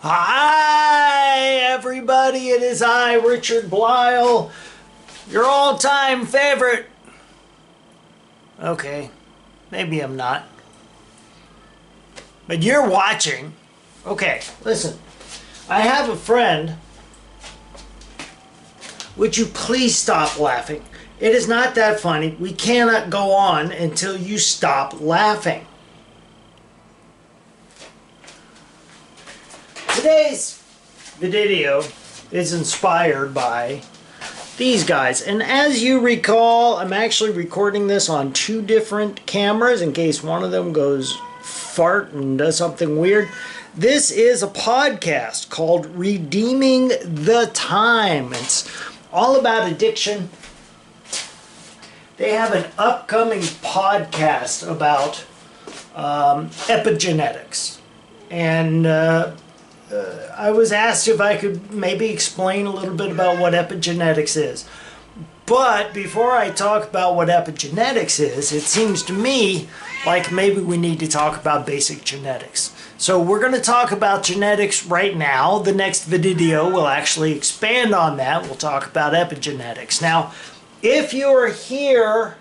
Hi, everybody. It is I, Richard Blyle, your all-time favorite. Okay, maybe I'm not. But you're watching. Okay, listen. I have a friend. Would you please stop laughing? It is not that funny. We cannot go on until you stop laughing. Today's video is inspired by these guys, and as you recall, I'm actually recording this on two different cameras in case one of them goes fart and does something weird. This is a podcast called Redeeming the Time. It's all about addiction. They have an upcoming podcast about epigenetics, and I was asked if I could maybe explain a little bit about what epigenetics is. But before I talk about what epigenetics is, it seems to me like maybe we need to talk about basic genetics. So we're going to talk about genetics right now. The next video will actually expand on that. We'll talk about epigenetics. Now, if you're here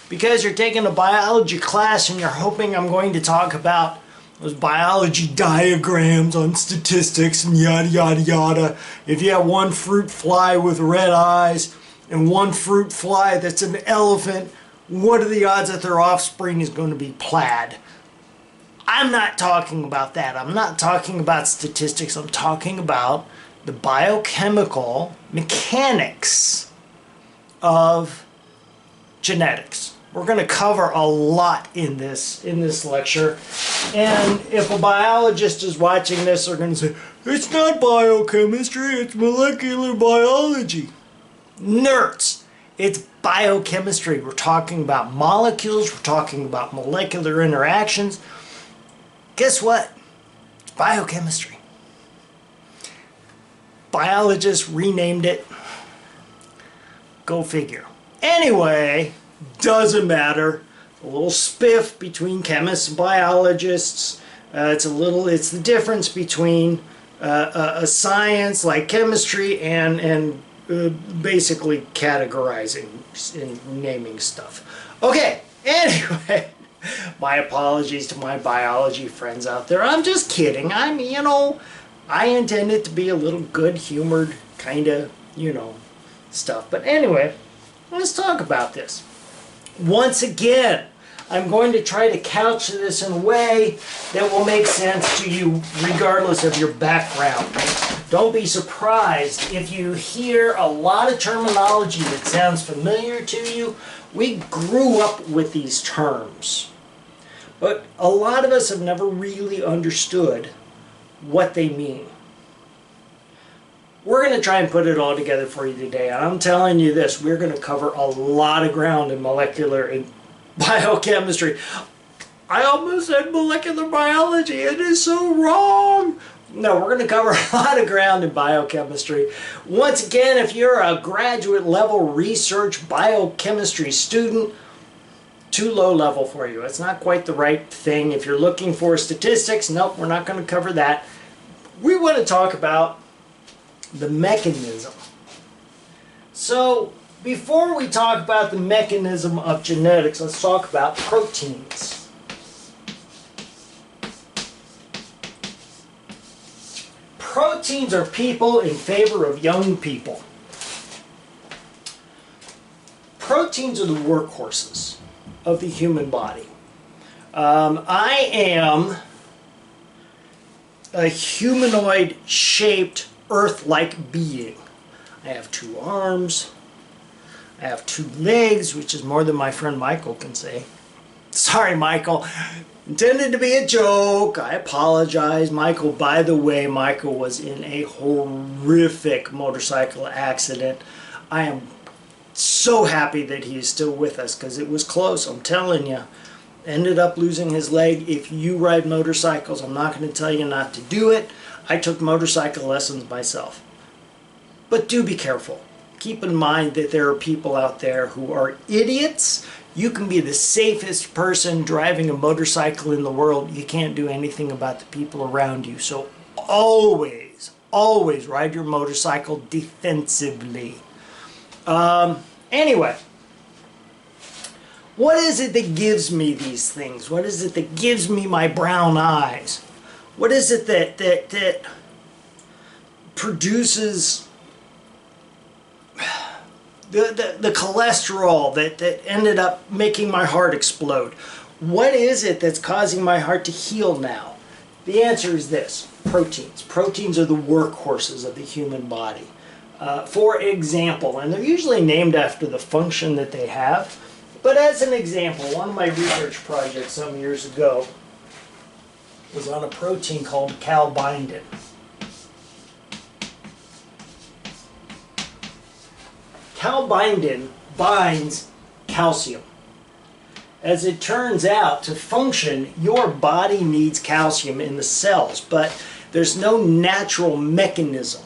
because you're taking a biology class and you're hoping I'm going to talk about those biology diagrams on statistics and yada yada yada. If you have one fruit fly with red eyes and one fruit fly that's an elephant, what are the odds that their offspring is going to be plaid? I'm not talking about that. I'm not talking about statistics. I'm talking about the biochemical mechanics of genetics. We're going to cover a lot in this lecture, and if a biologist is watching this, they're going to say, it's not biochemistry, it's molecular biology. Nerds! It's biochemistry. We're talking about molecules, we're talking about molecular interactions. Guess what? It's biochemistry. Biologists renamed it. Go figure. Anyway, doesn't matter. A little spiff between chemists and biologists. It's the difference between a science like chemistry and basically categorizing and naming stuff. Okay, anyway, my apologies to my biology friends out there. I'm just kidding. I intend it to be a little good-humored kind of, stuff. But anyway, let's talk about this. Once again, I'm going to try to couch this in a way that will make sense to you regardless of your background. Don't be surprised if you hear a lot of terminology that sounds familiar to you. We grew up with these terms, but a lot of us have never really understood what they mean. We're going to try and put it all together for you today. And I'm telling you this, we're going to cover a lot of ground in molecular and biochemistry. I almost said molecular biology. It is so wrong. No, we're going to cover a lot of ground in biochemistry. Once again, if you're a graduate level research biochemistry student, too low level for you. It's not quite the right thing. If you're looking for statistics, nope, we're not going to cover that. We want to talk about the mechanism. So, before we talk about the mechanism of genetics, let's talk about proteins. Proteins are people in favor of young people. Proteins are the workhorses of the human body. I am a humanoid-shaped Earth-like being. I have two arms. I have two legs, which is more than my friend Michael can say. Sorry, Michael. Intended to be a joke. I apologize. Michael, by the way, Michael was in a horrific motorcycle accident. I am so happy that he is still with us because it was close, I'm telling you. Ended up losing his leg. If you ride motorcycles, I'm not going to tell you not to do it. I took motorcycle lessons myself. But do be careful. Keep in mind that there are people out there who are idiots. You can be the safest person driving a motorcycle in the world. You can't do anything about the people around you. So always ride your motorcycle defensively. Anyway, what is it that gives me these things? What is it that gives me my brown eyes? What is it that produces the cholesterol that ended up making my heart explode? What is it that's causing my heart to heal now? The answer is this: proteins. Proteins are the workhorses of the human body. For example, and they're usually named after the function that they have, but as an example, one of my research projects some years ago was on a protein called calbindin. Calbindin binds calcium. As it turns out, to function, your body needs calcium in the cells, but there's no natural mechanism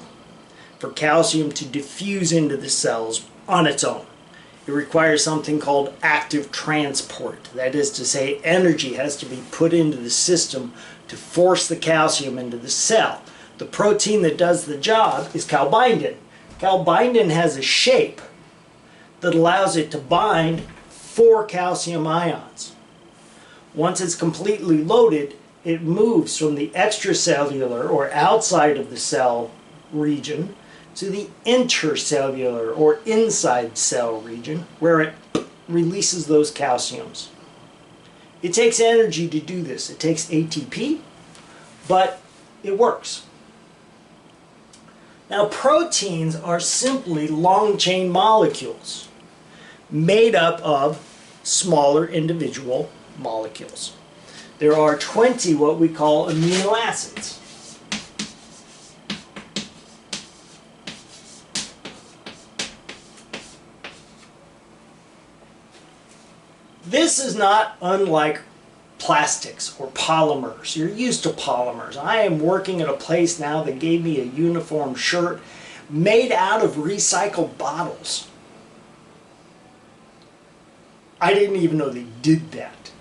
for calcium to diffuse into the cells on its own. It requires something called active transport. That is to say, energy has to be put into the system to force the calcium into the cell. The protein that does the job is calbindin. Calbindin has a shape that allows it to bind 4 calcium ions. Once it's completely loaded, it moves from the extracellular or outside of the cell region to the intercellular or inside cell region, where it releases those calciums. It takes energy to do this. It takes ATP, but it works. Now, proteins are simply long-chain molecules made up of smaller individual molecules. There are 20 what we call amino acids. This is not unlike plastics or polymers. You're used to polymers. I am working at a place now that gave me a uniform shirt made out of recycled bottles. I didn't even know they did that.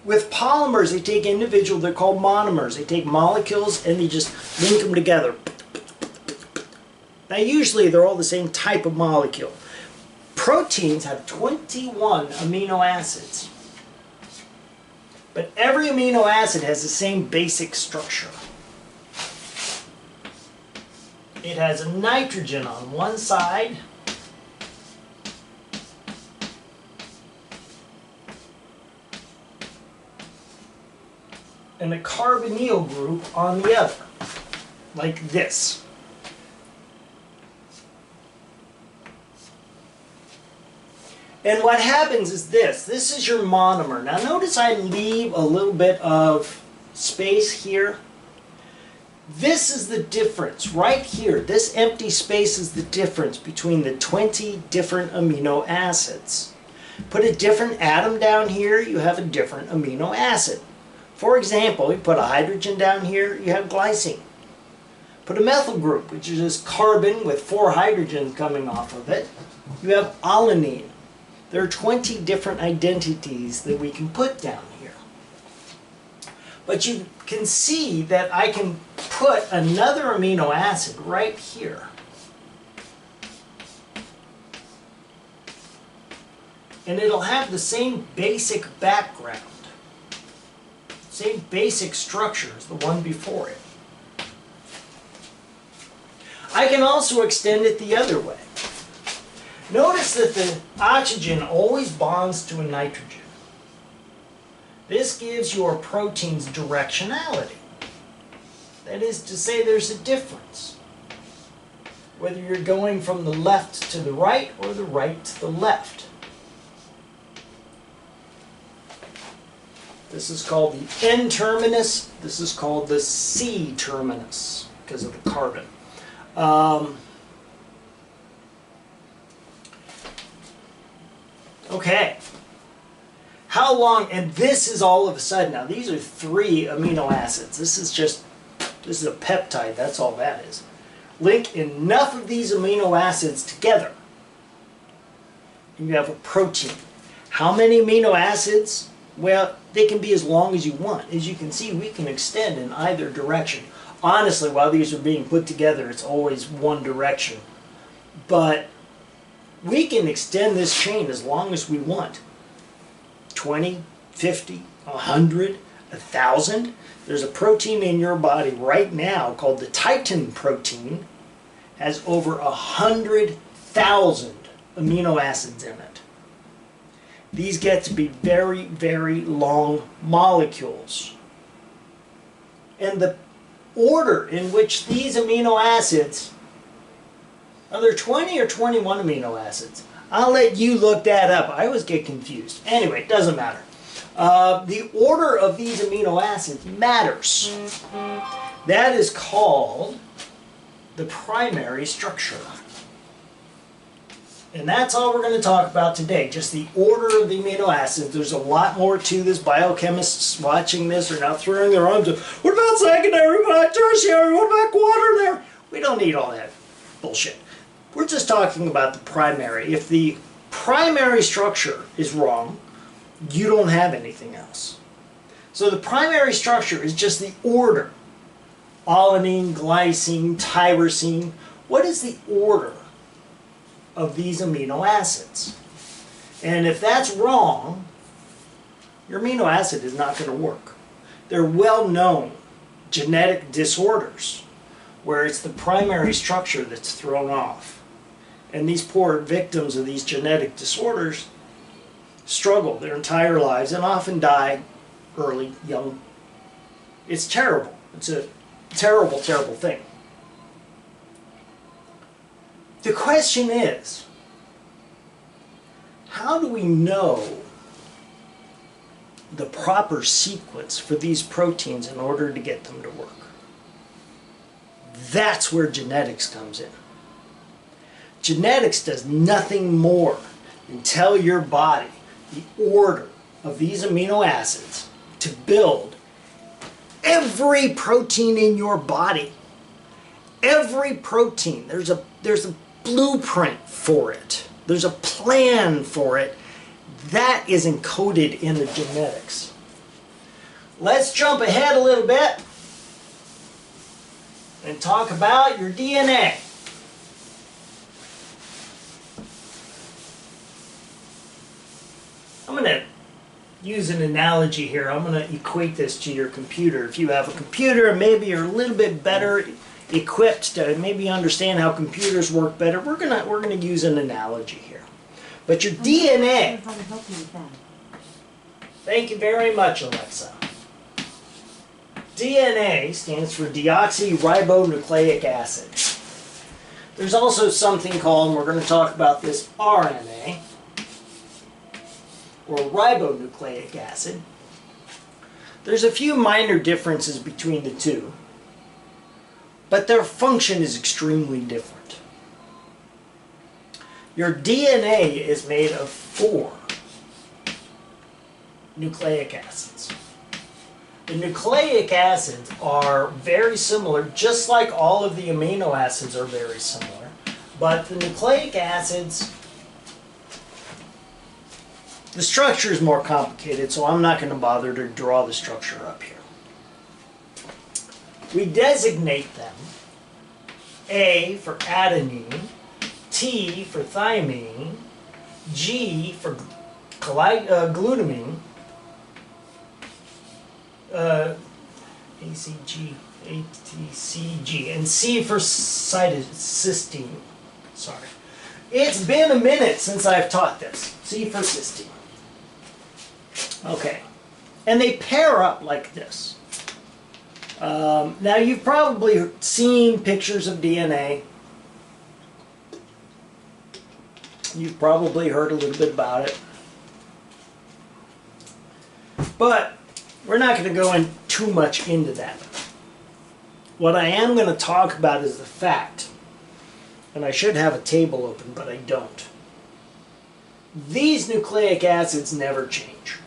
With polymers, they take individual, they're called monomers. They take molecules and they just link them together. Now usually they're all the same type of molecule. Proteins have 21 amino acids. But every amino acid has the same basic structure. It has a nitrogen on one side, and a carbonyl group on the other, like this. And what happens is this. This is your monomer. Now notice I leave a little bit of space here. This is the difference right here. This empty space is the difference between the 20 different amino acids. Put a different atom down here, you have a different amino acid. For example, you put a hydrogen down here, you have glycine. Put a methyl group, which is just carbon with 4 hydrogens coming off of it, you have alanine. There are 20 different identities that we can put down here. But you can see that I can put another amino acid right here. And it'll have the same basic background, same basic structure as the one before it. I can also extend it the other way. Notice that the oxygen always bonds to a nitrogen. This gives your proteins directionality. That is to say, there's a difference, whether you're going from the left to the right or the right to the left. This is called the N-terminus. This is called the C-terminus because of the carbon. Okay. How long, and this is all of a sudden, now these are 3 amino acids. This is a peptide, that's all that is. Link enough of these amino acids together, and you have a protein. How many amino acids Well, they can be as long as you want. As you can see, we can extend in either direction. Honestly, while these are being put together, it's always one direction. But we can extend this chain as long as we want. 20, 50, 100, 1,000. There's a protein in your body right now called the Titin protein. Has over 100,000 amino acids in it. These get to be very, very long molecules. And the order in which these amino acids, are there 20 or 21 amino acids? I'll let you look that up. I always get confused. Anyway, it doesn't matter. The order of these amino acids matters. That is called the primary structure. And that's all we're going to talk about today, just the order of the amino acids. There's a lot more to this. Biochemists watching this are now throwing their arms up. What about secondary? What about tertiary? What about quaternary? We don't need all that bullshit. We're just talking about the primary. If the primary structure is wrong, you don't have anything else. So the primary structure is just the order. Alanine, glycine, tyrosine. What is the order of these amino acids? And if that's wrong, your amino acid is not going to work. They're well-known genetic disorders where it's the primary structure that's thrown off. And these poor victims of these genetic disorders struggle their entire lives and often die early, young. It's terrible. It's a terrible, terrible thing. The question is, how do we know the proper sequence for these proteins in order to get them to work? That's where genetics comes in. Genetics does nothing more than tell your body the order of these amino acids to build every protein in your body. Every protein, there's a blueprint for it. There's a plan for it. That is encoded in the genetics. Let's jump ahead a little bit and talk about your DNA. I'm going to use an analogy here. I'm going to equate this to your computer. If you have a computer and maybe you're a little bit better equipped to maybe understand how computers work better, we're gonna use an analogy here. But your DNA. Thank you very much, Alexa. DNA stands for deoxyribonucleic acid. There's also something called, and we're going to talk about this, RNA, or ribonucleic acid. There's a few minor differences between the two, but their function is extremely different. Your DNA is made of 4 nucleic acids. The nucleic acids are very similar, just like all of the amino acids are very similar, but the nucleic acids, the structure is more complicated, so I'm not going to bother to draw the structure up here. We designate them A for adenine, T for thymine, G for glutamine, ACG, ATCG, and C for cysteine. Sorry. It's been a minute since I've taught this. C for cysteine. Okay. And they pair up like this. Now you've probably seen pictures of DNA. You've probably heard a little bit about it. But we're not going to go in too much into that. What I am going to talk about is the fact, and I should have a table open, but I don't. These nucleic acids never change.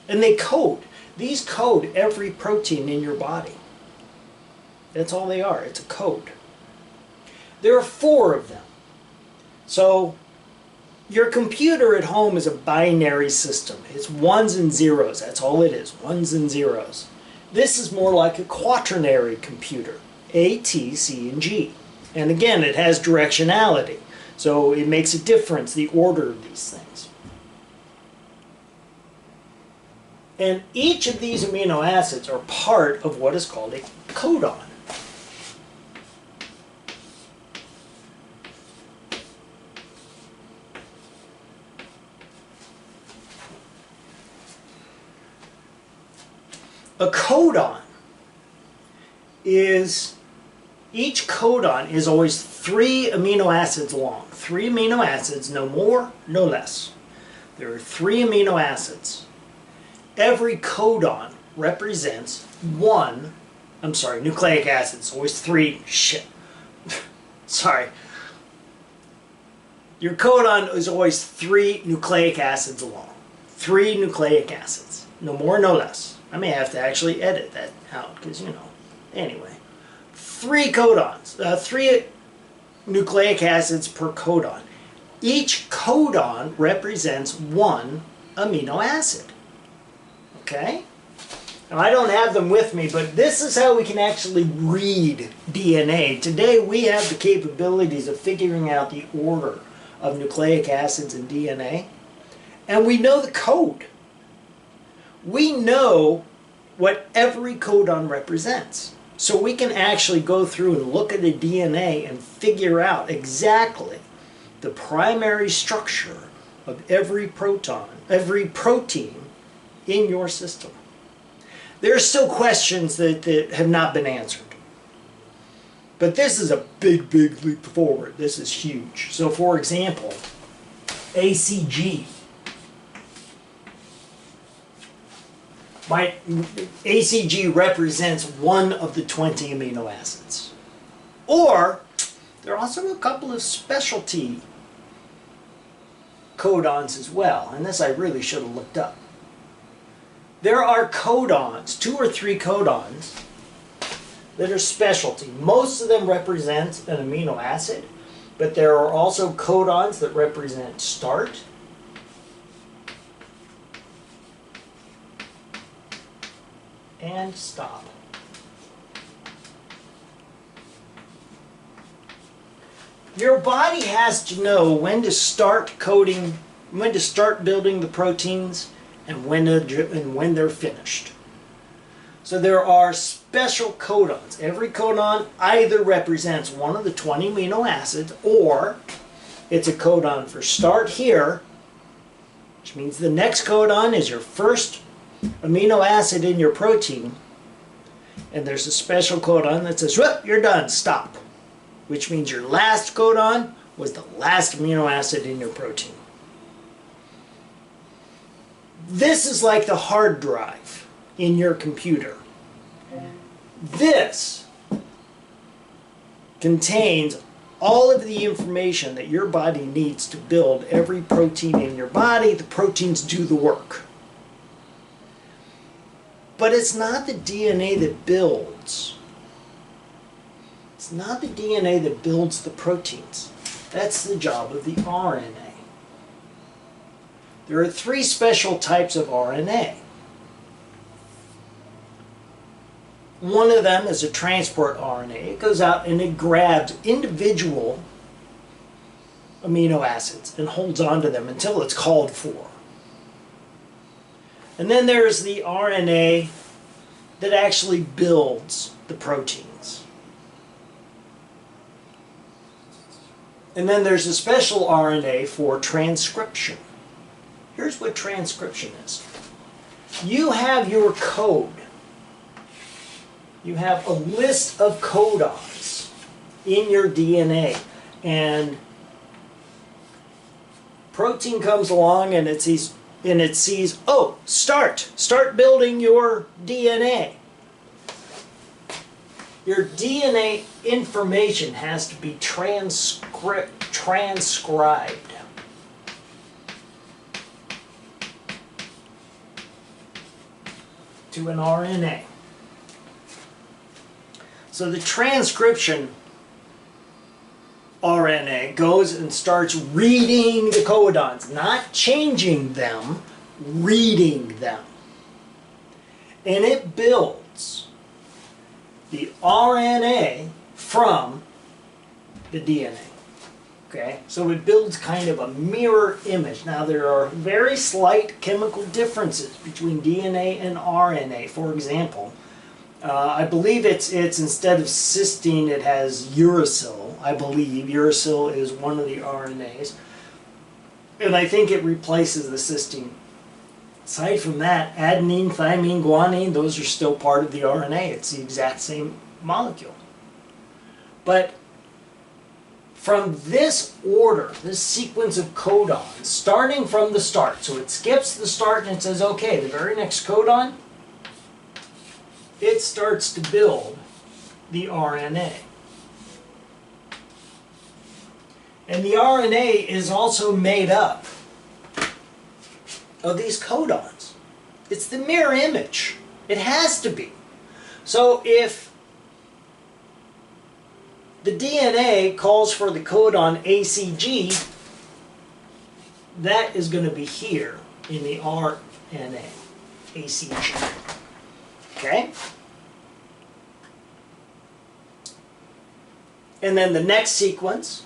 And they code. These code every protein in your body. That's all they are. It's a code. There are 4 of them. So Your computer at home is a binary system. It's ones and zeros. That's all it is, ones and zeros. This is more like a quaternary computer, A, T, C, and G. And again, it has directionality. So it makes a difference, the order of these things. And each of these amino acids are part of what is called a codon. A codon is, each codon is always 3 amino acids long. 3 amino acids, no more, no less. There are 3 amino acids. Every codon represents nucleic acids. Always 3, sorry. Your codon is always 3 nucleic acids long. 3 nucleic acids, no more, no less. I may have to actually edit that out because, anyway. 3 codons, 3 nucleic acids per codon. Each codon represents 1 amino acid. Okay? Now I don't have them with me, but this is how we can actually read DNA. Today we have the capabilities of figuring out the order of nucleic acids in DNA, and we know the code. We know what every codon represents. So we can actually go through and look at the DNA and figure out exactly the primary structure of every protein in your system. There are still questions that have not been answered. But this is a big, big leap forward. This is huge. So for example, ACG. ACG represents 1 of the 20 amino acids. Or, there are also a couple of specialty codons as well, and this I really should have looked up. There are codons, 2 or 3 codons, that are specialty. Most of them represent an amino acid, but there are also codons that represent start, and stop. Your body has to know when to start coding, when to start building the proteins, and when they're finished. So there are special codons. Every codon either represents 1 of the 20 amino acids, or it's a codon for start here, which means the next codon is your first amino acid in your protein, and there's a special codon that says, whoop, you're done, stop, which means your last codon was the last amino acid in your protein. This is like the hard drive in your computer. This contains all of the information that your body needs to build every protein in your body. The proteins do the work. But it's not the DNA that builds. It's not the DNA that builds the proteins. That's the job of the RNA. There are 3 special types of RNA. One of them is a transport RNA. It goes out and it grabs individual amino acids and holds on to them until it's called for. And then there's the RNA that actually builds the proteins. And then there's a special RNA for transcription. Here's what transcription is. You have your code. You have a list of codons in your DNA. And protein comes along and it sees, oh, start building your DNA. Your DNA information has to be transcribed to an RNA. So the transcription RNA goes and starts reading the codons, not changing them, reading them. And it builds the RNA from the DNA. Okay, so it builds kind of a mirror image. Now there are very slight chemical differences between DNA and RNA. For example, I believe it's instead of cysteine, it has uracil. I believe uracil is one of the RNAs, and I think it replaces the cysteine. Aside from that, adenine, thymine, guanine, those are still part of the RNA. It's the exact same molecule. But from this order, this sequence of codons, starting from the start, so it skips the start and it says, okay, the very next codon, it starts to build the RNA. And the RNA is also made up of these codons. It's the mirror image. It has to be. So if the DNA calls for the codon ACG, that is going to be here in the RNA, ACG. Okay? And then the next sequence,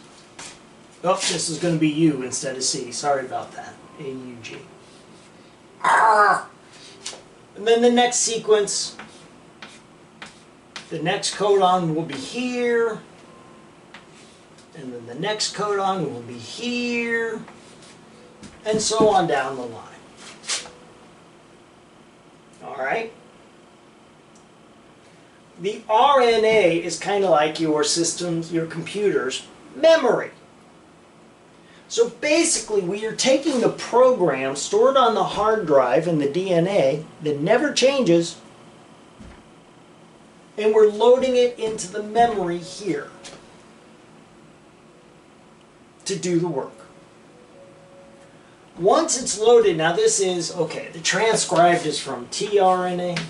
oh, this is going to be U instead of C. Sorry about that. AUG. And then the next sequence, the next codon will be here. And then the next codon will be here. And so on down the line. All right? The RNA is kind of like your system's, your computer's memory. So basically, we are taking the program stored on the hard drive in the DNA that never changes, and we're loading it into the memory here to do the work. Once it's loaded, now this is, okay, the transcribed is from tRNA.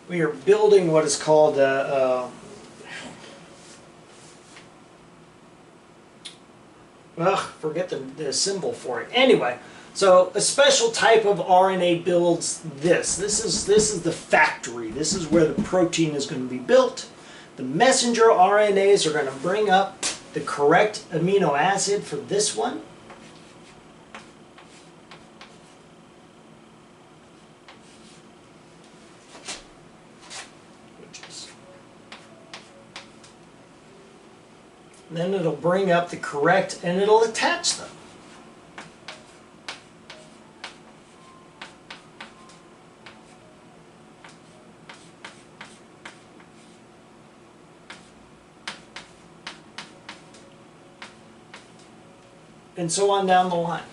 We are building what is called forget the symbol for it. Anyway, so a special type of RNA builds this. This is the factory. This is where the protein is going to be built. The messenger RNAs are going to bring up the correct amino acid for this one. Then it'll bring up the correct, and it'll attach them. And so on down the line.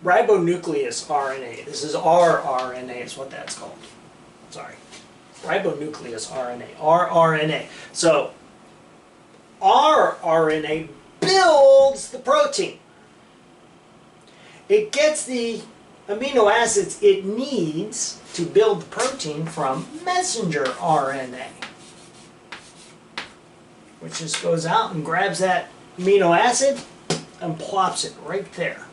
Ribonucleus RNA. This is rRNA is what that's called. Sorry. Ribonucleus RNA. rRNA. So, rRNA builds the protein. It gets the amino acids it needs to build the protein from messenger RNA, which just goes out and grabs that amino acid and plops it right there.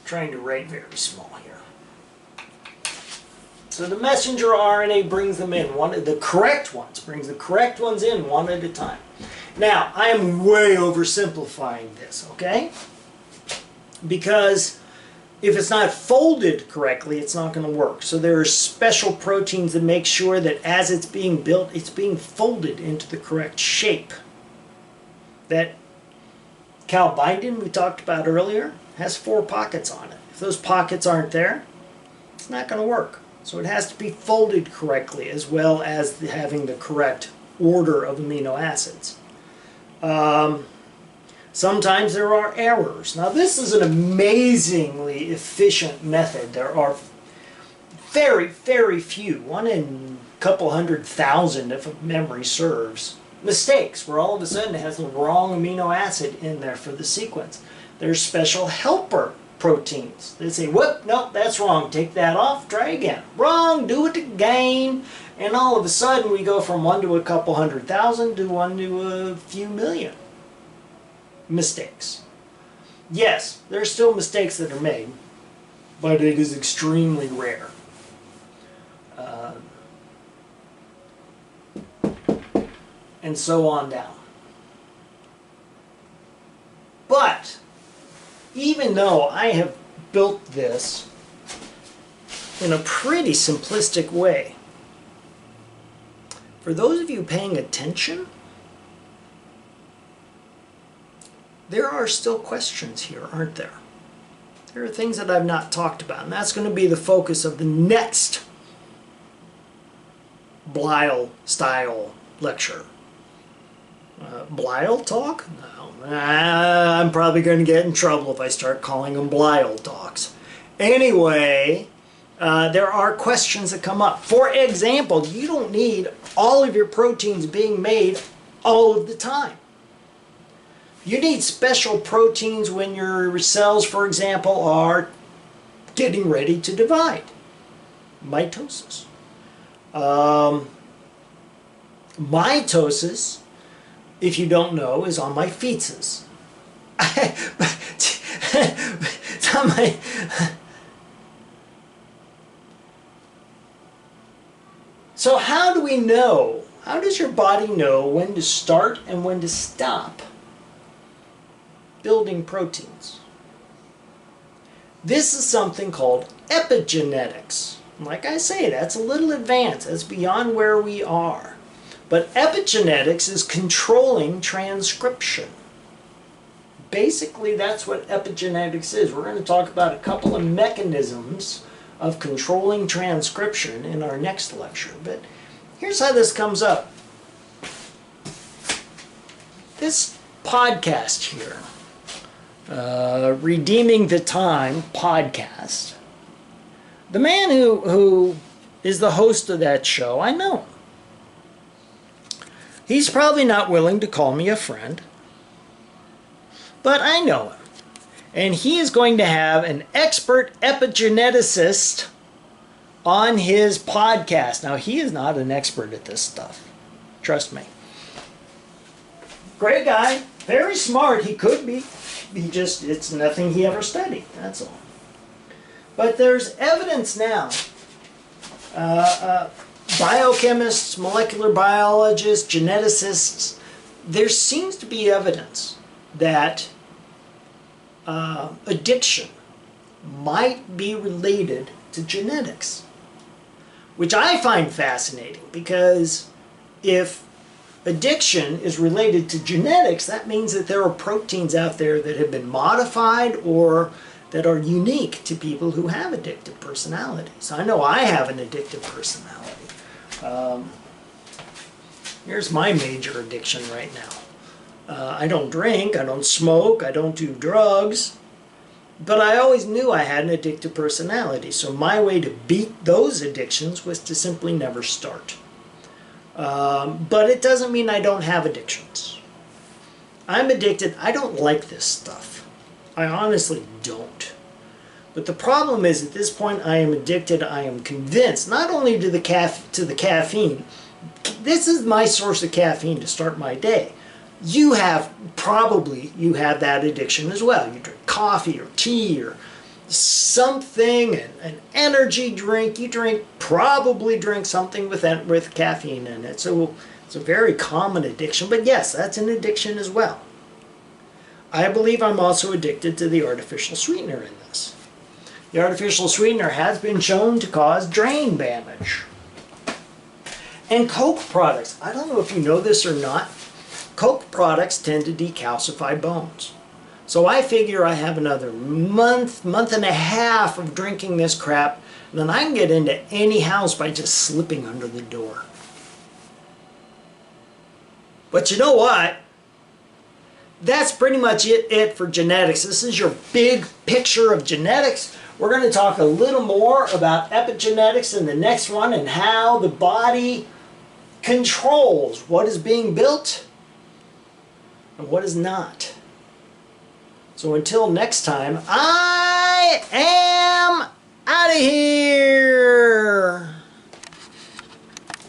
Trying to write very small here. So the messenger RNA brings them in, the correct ones, brings the correct ones in one at a time. Now, I am way oversimplifying this, okay? Because if it's not folded correctly, it's not going to work. So there are special proteins that make sure that as it's being built, it's being folded into the correct shape. That calbindin we talked about earlier has 4 pockets on it. If those pockets aren't there, it's not going to work. So it has to be folded correctly as well as having the correct order of amino acids. Sometimes there are errors. Now this is an amazingly efficient method. There are very, very few, one in a couple 100,000 if memory serves, mistakes where all of a sudden it has the wrong amino acid in there for the sequence. There's special helper proteins. They say, whoop, no, that's wrong. Take that off, try again. Wrong, do it again. And all of a sudden we go from one to a couple 100,000 to one to a few million mistakes. Yes, there's still mistakes that are made, but it is extremely rare. And so on down. But even though I have built this in a pretty simplistic way, for those of you paying attention, there are still questions here, aren't there? There are things that I've not talked about, and that's going to be the focus of the next Blyle-style lecture. Blyle talk? No. I'm probably going to get in trouble if I start calling them Blyle talks. Anyway, there are questions that come up. For example, you don't need all of your proteins being made all of the time. You need special proteins when your cells, for example, are getting ready to divide. Mitosis. Mitosis, if you don't know, is on my feces. It's on my... So how do we know? How does your body know when to start and when to stop building proteins? This is something called epigenetics. Like I say, that's a little advanced. That's beyond where we are. But epigenetics is controlling transcription. Basically, that's what epigenetics is. We're going to talk about a couple of mechanisms of controlling transcription in our next lecture. But here's how this comes up. This podcast here, Redeeming the Time podcast, the man who is the host of that show, I know him. He's probably not willing to call me a friend, but I know him. And he is going to have an expert epigeneticist on his podcast. Now, he is not an expert at this stuff. Trust me. Great guy. Very smart. He could be. It's nothing he ever studied. That's all. But there's evidence now. Biochemists, molecular biologists, geneticists, there seems to be evidence that addiction might be related to genetics, which I find fascinating, because if addiction is related to genetics, that means that there are proteins out there that have been modified or that are unique to people who have addictive personalities. I know I have an addictive personality. Here's my major addiction right now. I don't drink, I don't smoke, I don't do drugs, but I always knew I had an addictive personality, so my way to beat those addictions was to simply never start. But it doesn't mean I don't have addictions. I'm addicted. I don't like this stuff. I honestly don't. But the problem is, at this point, I am addicted. I am convinced, not only to the caffeine. This is my source of caffeine to start my day. You have that addiction as well. You drink coffee or tea or something, an energy drink. You probably drink something with caffeine in it. So it's a very common addiction. But yes, that's an addiction as well. I believe I'm also addicted to the artificial sweetener in this. The artificial sweetener has been shown to cause brain damage. And Coke products, I don't know if you know this or not, Coke products tend to decalcify bones. So I figure I have another month and a half of drinking this crap, and then I can get into any house by just slipping under the door. But you know what? That's pretty much it for genetics. This is your big picture of genetics. We're going to talk a little more about epigenetics in the next one and how the body controls what is being built and what is not. So until next time, I am out of here.